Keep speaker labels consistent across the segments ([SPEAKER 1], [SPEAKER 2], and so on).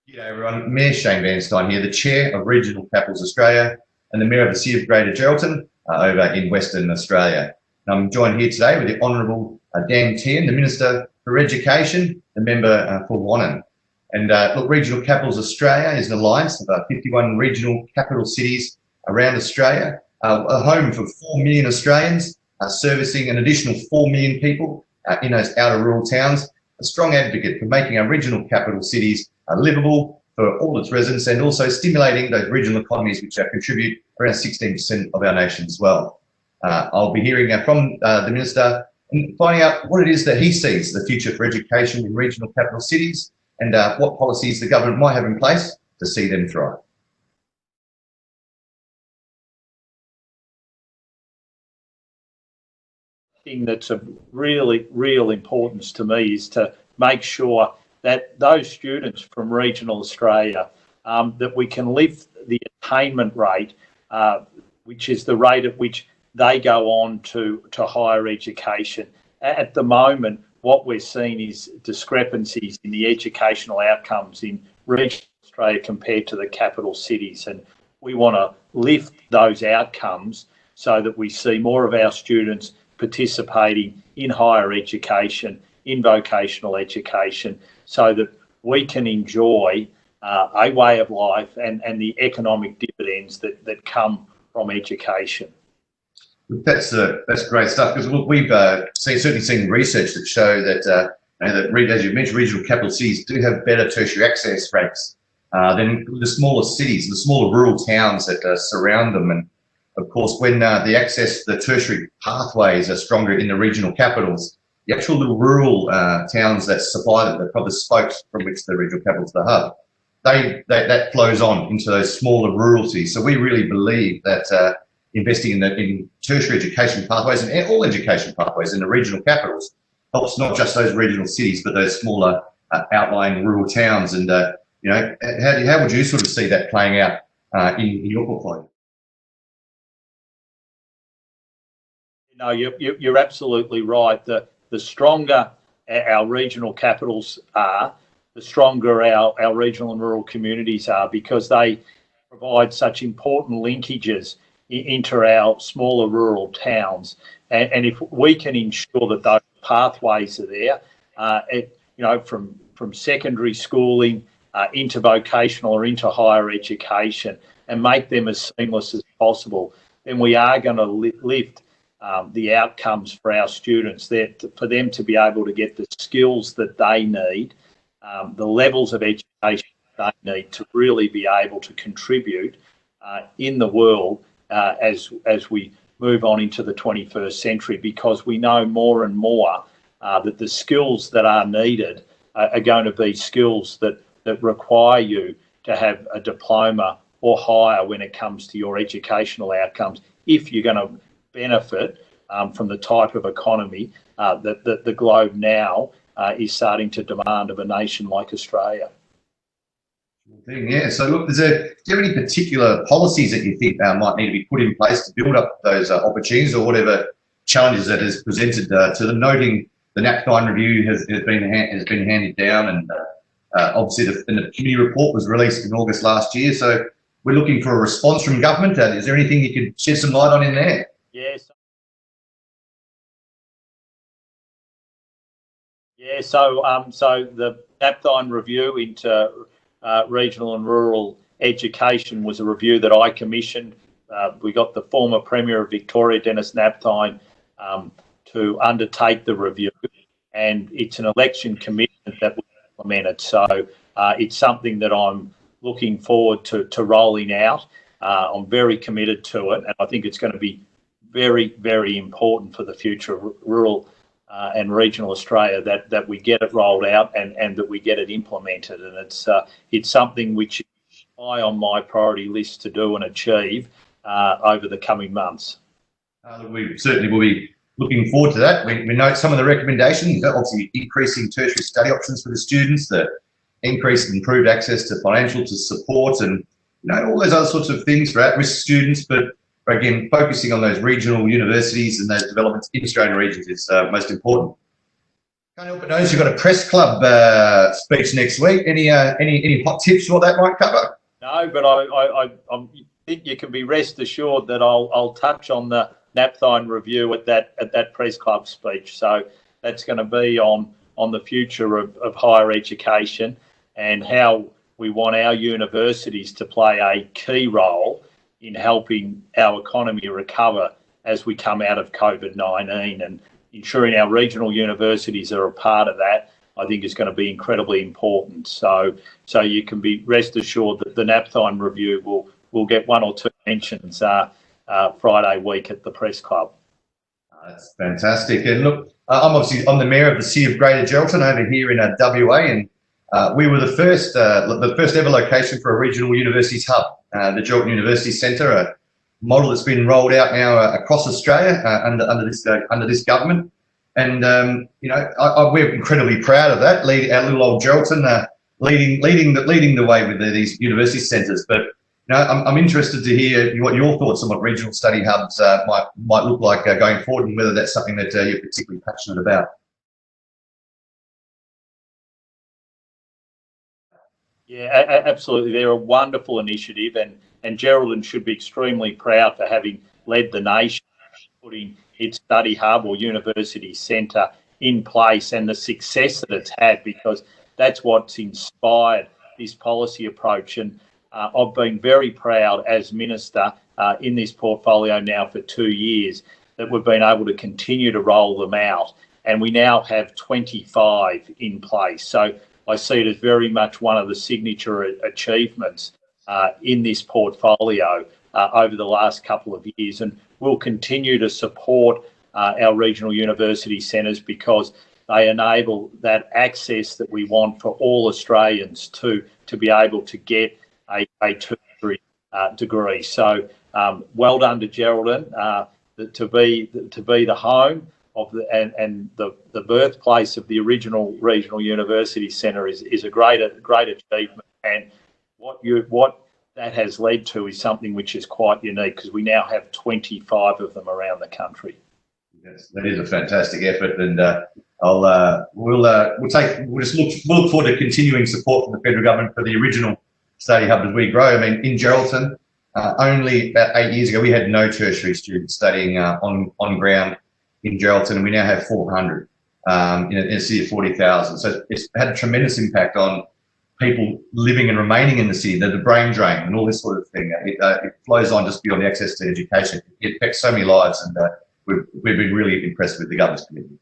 [SPEAKER 1] G'day everyone, Mayor Shane Van Styn here, the Chair of Regional Capitals Australia and the Mayor of the City of Greater Geraldton over in Western Australia. And I'm joined here today with the Honourable Dan Tehan, the Minister for Education, the member for Wannon. And look, Regional Capitals Australia is an alliance of 51 regional capital cities around Australia, a home for 4 million Australians, servicing an additional 4 million people in those outer rural towns. A strong advocate for making our regional capital cities livable for all its residents and also stimulating those regional economies which contribute around 16% of our nation as well. I'll be hearing from the Minister and finding out what it is that he sees the future for education in regional capital cities and what policies the government might have in place to see them thrive.
[SPEAKER 2] Thing that's of real importance to me is to make sure that those students from regional Australia, that we can lift the attainment rate, which is the rate at which they go on to higher education. At the moment, what we're seeing is discrepancies in the educational outcomes in regional Australia compared to the capital cities, and we want to lift those outcomes so that we see more of our students participating in higher education, in vocational education, so that we can enjoy a way of life and the economic dividends that come from education.
[SPEAKER 1] That's great stuff, because we've certainly seen research that show that, as you mentioned, regional capital cities do have better tertiary access rates than the smaller cities, the smaller rural towns that surround them. And of course, when the access to the tertiary pathways are stronger in the regional capitals, the actual little rural towns that supply them, the probably spokes from which the regional capitals are the hub, that flows on into those smaller rural cities. So we really believe that investing in tertiary education pathways and all education pathways in the regional capitals helps not just those regional cities, but those smaller outlying rural towns. And how would you sort of see that playing out in your portfolio?
[SPEAKER 2] No, you're absolutely right. The stronger our regional capitals are, the stronger our regional and rural communities are, because they provide such important linkages into our smaller rural towns. And if we can ensure that those pathways are there, from secondary schooling into vocational or into higher education, and make them as seamless as possible, then we are going to lift the outcomes for our students, for them to be able to get the skills that they need, the levels of education they need to really be able to contribute in the world as we move on into the 21st century, because we know more and more that the skills that are needed are going to be skills that require you to have a diploma or higher when it comes to your educational outcomes, if you're going to benefit from the type of economy that the globe now is starting to demand of a nation like Australia.
[SPEAKER 1] Yeah, so look, do you have any particular policies that you think might need to be put in place to build up those opportunities, or whatever challenges that is presented to them, noting the NAPTINE review has been handed down, and obviously the committee report was released in August last year, so we're looking for a response from government. Is there anything you could shed some light on in there?
[SPEAKER 2] Yes. Yeah, so the NAPTINE review into regional and rural education was a review that I commissioned. We got the former Premier of Victoria, Dennis NAPTINE, to undertake the review, and it's an election commitment that we implemented. So it's something that I'm looking forward to rolling out. I'm very committed to it, and I think it's going to be very, very important for the future of rural and regional Australia that we get it rolled out and that we get it implemented. And it's something which is high on my priority list to do and achieve over the coming months.
[SPEAKER 1] We certainly will be looking forward to that. We note some of the recommendations, obviously increasing tertiary study options for the students, the increased and improved access to financial support, and all those other sorts of things for at-risk students. But again, focusing on those regional universities and those developments in Australian regions is most important. Can't help but notice you've got a press club speech next week. Any hot tips for what that might cover?
[SPEAKER 2] No, but I think you can be rest assured that I'll touch on the napthine review at that press club speech. So that's going to be on the future of higher education and how we want our universities to play a key role in helping our economy recover as we come out of COVID-19, and ensuring our regional universities are a part of that, I think, is going to be incredibly important. So you can be rest assured that the napthine review will get one or two mentions Friday week at the press club.
[SPEAKER 1] That's fantastic. And look, I'm the mayor of the City of Greater Geraldton over here in WA, and we were the first ever location for a regional universities hub, the Geraldton University Centre, a model that's been rolled out now across Australia under this government. And we're incredibly proud of that. Our little old Geraldton leading the way with these university centres. But I'm interested to hear what your thoughts on what regional study hubs might look like going forward, and whether that's something that you're particularly passionate about.
[SPEAKER 2] Yeah, absolutely. They're a wonderful initiative, and Geraldton should be extremely proud for having led the nation, putting its study hub or university centre in place, and the success that it's had, because that's what's inspired this policy approach. And I've been very proud as Minister in this portfolio now for 2 years that we've been able to continue to roll them out, and we now have 25 in place. So I see it as very much one of the signature achievements in this portfolio over the last couple of years, and we'll continue to support our regional university centres because they enable that access that we want for all Australians to be able to get a tertiary degree. So well done to Geraldton to be the home of the birthplace of the original regional university centre is a great achievement, and what that has led to is something which is quite unique, because we now have 25 of them around the country.
[SPEAKER 1] Yes, that is a fantastic effort, and we'll look forward to continuing support from the federal government for the original study hub as we grow. I mean, in Geraldton, only about 8 years ago, we had no tertiary students studying on ground in Geraldton, and we now have 400 in a city of 40,000. So it's had a tremendous impact on people living and remaining in the city, the brain drain and all this sort of thing. It flows on just beyond the access to education. It affects so many lives, and we've been really impressed with the government's commitment.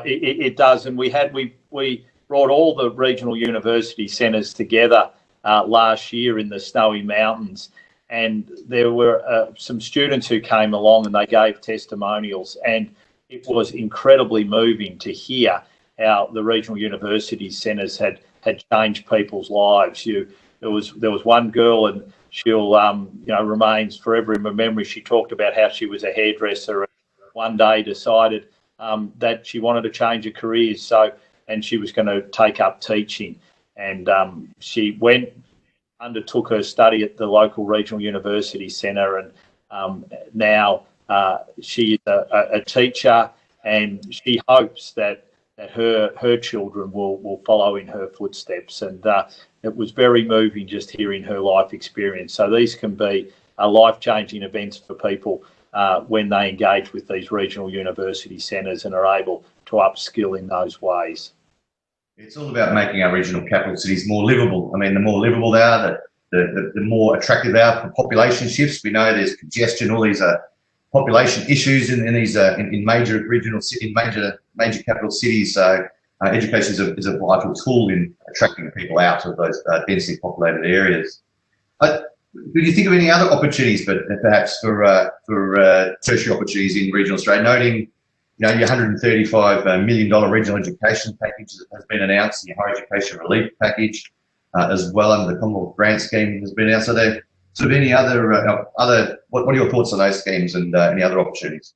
[SPEAKER 2] It does, and we brought all the regional university centres together last year in the Snowy Mountains, and there were some students who came along and they gave testimonials, and it was incredibly moving to hear how the regional university centres had changed people's lives. There was one girl, and she'll remains forever in my memory. She talked about how she was a hairdresser, and one day decided that she wanted to change her career, and she was going to take up teaching, and she undertook her study at the local regional university centre, and now she is a teacher, and she hopes that her children will follow in her footsteps. And it was very moving just hearing her life experience. So these can be life-changing events for people when they engage with these regional university centres and are able to upskill in those ways.
[SPEAKER 1] It's all about making our regional capital cities more livable. I mean, the more livable they are, the more attractive they are for population shifts. We know there's congestion, all these population issues in these in major regional city, major capital cities. So education is a vital tool in attracting people out of those densely populated areas. Do you think of any other opportunities, but perhaps for tertiary opportunities in regional Australia? Noting, your $135 million regional education package that has been announced, and your higher education relief package as well under the Commonwealth Grant Scheme has been announced. Are there sort of any other what are your thoughts on those schemes and any other opportunities?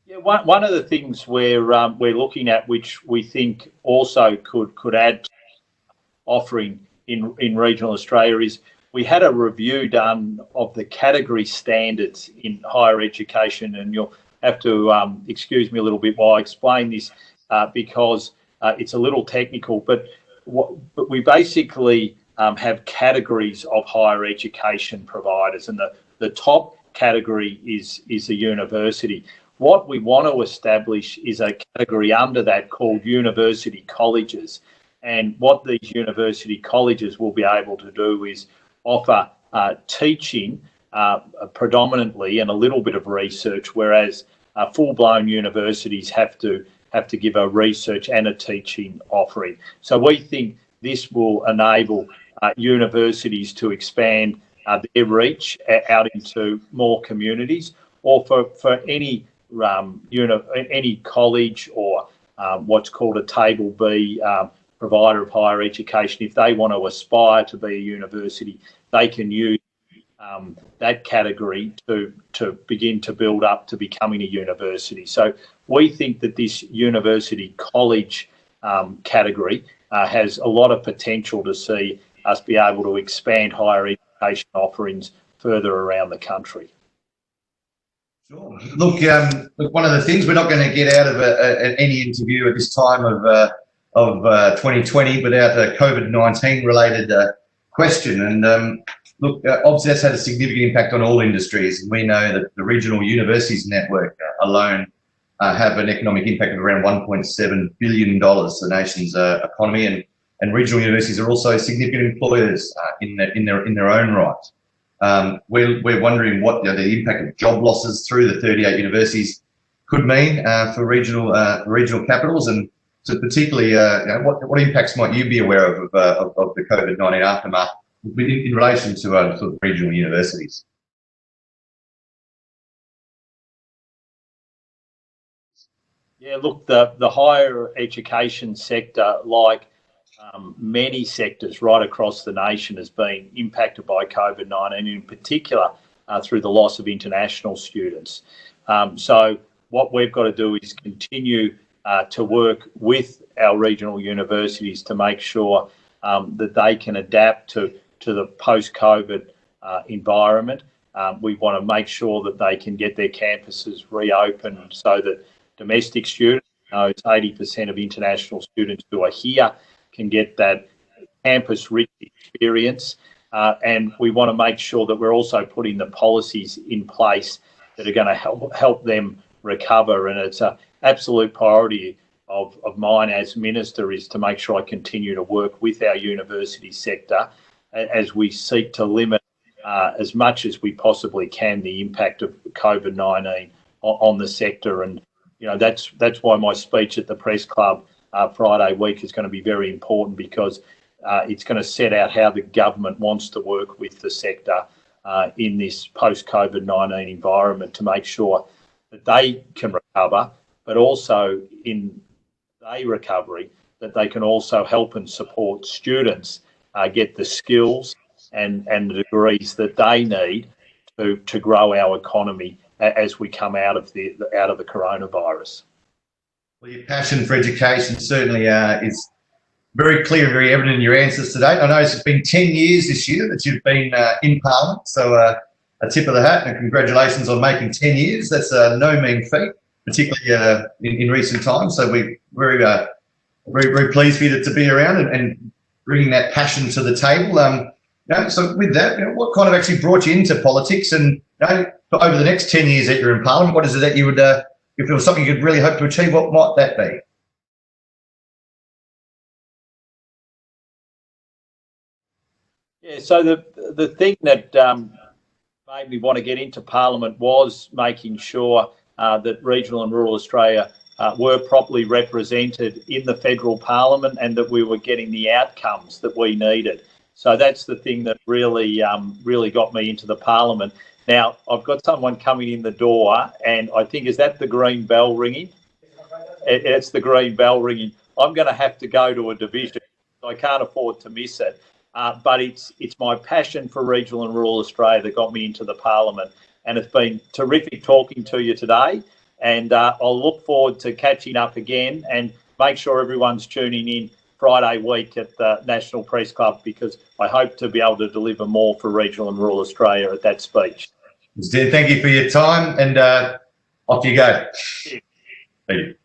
[SPEAKER 2] Yeah, one of the things we're looking at, which we think also could add to offering in regional Australia, is we had a review done of the category standards in higher education, and you'll have to excuse me a little bit while I explain this because it's a little technical, but we basically have categories of higher education providers, and the top category is a university. What we want to establish is a category under that called university colleges. And what these university colleges will be able to do is offer teaching predominantly and a little bit of research, whereas full-blown universities have to give a research and a teaching offering. So we think this will enable universities to expand their reach out into more communities, or for any any college or what's called a Table B provider of higher education. If they want to aspire to be a university, they can use that category to begin to build up to becoming a university. So we think that this university college category has a lot of potential to see us be able to expand higher education offerings further around the country.
[SPEAKER 1] Sure. Look, one of the things we're not going to get out of any interview at this time of 2020 without a COVID-19 related question. And look, obviously that's had a significant impact on all industries. And we know that the regional universities network alone have an economic impact of around $1.7 billion to the nation's economy. And regional universities are also significant employers in their own right. We're wondering what the impact of job losses through the 38 universities could mean for regional capitals, and so particularly what impacts might you be aware of the COVID-19 aftermath in relation to sort of regional universities?
[SPEAKER 2] Yeah, look, the higher education sector, like many sectors right across the nation, has been impacted by COVID-19, in particular through the loss of international students. So what we've got to do is continue to work with our regional universities to make sure that they can adapt to the post-COVID environment. We want to make sure that they can get their campuses reopened so that domestic students, 80% of international students who are here, can get that campus-rich experience. And we want to make sure that we're also putting the policies in place that are going to help them recover. And it's an absolute priority of mine as Minister is to make sure I continue to work with our university sector as we seek to limit as much as we possibly can the impact of COVID-19 on the sector. And that's why my speech at the Press Club Friday week is going to be very important, because it's going to set out how the government wants to work with the sector in this post-COVID-19 environment to make sure that they can recover, but also in their recovery that they can also help and support students get the skills and the degrees that they need to grow our economy as we come out of the coronavirus.
[SPEAKER 1] Well, your passion for education certainly is very clear, very evident in your answers today. I know it's been 10 years this year that you've been in Parliament, so a tip of the hat and congratulations on making 10 years. That's no mean feat, particularly in recent times. So we're very pleased for you to be around and bringing that passion to the table. So with that, what kind of actually brought you into politics? And over the next 10 years that you're in Parliament, what is it that you would, if there was something you could really hope to achieve, what might that be?
[SPEAKER 2] Yeah, so the thing that made me want to get into Parliament was making sure that regional and rural Australia were properly represented in the federal Parliament and that we were getting the outcomes that we needed. So that's the thing that really got me into the Parliament. Now, I've got someone coming in the door, and I think, is that the green bell ringing? It's the green bell ringing. I'm going to have to go to a division. I can't afford to miss it. But it's my passion for regional and rural Australia that got me into the Parliament. And it's been terrific talking to you today. And I'll look forward to catching up again, and make sure everyone's tuning in Friday week at the National Press Club, because I hope to be able to deliver more for regional and rural Australia at that speech.
[SPEAKER 1] Thank you for your time, and off you go. Thank you.